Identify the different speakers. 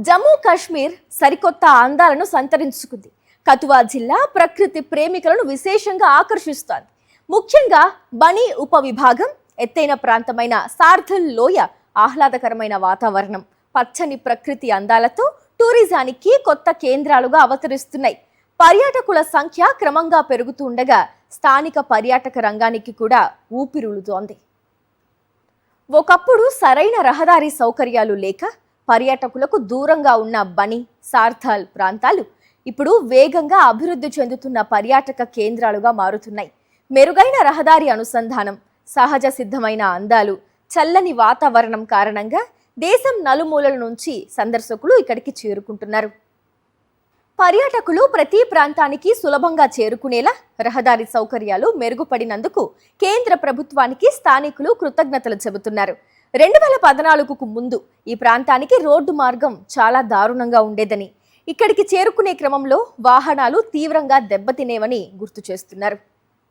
Speaker 1: జమ్మూ కాశ్మీర్ సరికొత్త అందాలను సంతరించుకుంది. కతువా జిల్లా ప్రకృతి ప్రేమికులను విశేషంగా ఆకర్షిస్తోంది. ముఖ్యంగా బనీ ఉపవిభాగం, ఎత్తైన ప్రాంతమైన సార్థల్ లోయ, ఆహ్లాదకరమైన వాతావరణం, పచ్చని ప్రకృతి అందాలతో టూరిజానికి కొత్త కేంద్రాలుగా అవతరిస్తున్నాయి. పర్యాటకుల సంఖ్య క్రమంగా పెరుగుతుండగా స్థానిక పర్యాటక రంగానికి కూడా ఊపిరులుతోంది. ఒకప్పుడు సరైన రహదారి సౌకర్యాలు లేక పర్యాటకులకు దూరంగా ఉన్న బనీ, సార్థల్ ప్రాంతాలు ఇప్పుడు వేగంగా అభివృద్ధి చెందుతున్న పర్యాటక కేంద్రాలుగా మారుతున్నాయి. మెరుగైన రహదారి అనుసంధానం, సహజ సిద్ధమైన అందాలు, చల్లని వాతావరణం కారణంగా దేశం నలుమూలల నుంచి సందర్శకులు ఇక్కడికి చేరుకుంటున్నారు. పర్యాటకులు ప్రతి ప్రాంతానికి సులభంగా చేరుకునేలా రహదారి సౌకర్యాలు మెరుగుపడినందుకు కేంద్ర ప్రభుత్వానికి స్థానికులు కృతజ్ఞతలు చెబుతున్నారు. 2014కు ముందు ఈ ప్రాంతానికి రోడ్డు మార్గం చాలా దారుణంగా ఉండేదని, ఇక్కడికి చేరుకునే క్రమంలో వాహనాలు తీవ్రంగా దెబ్బతినేవని గుర్తు చేస్తున్నారు.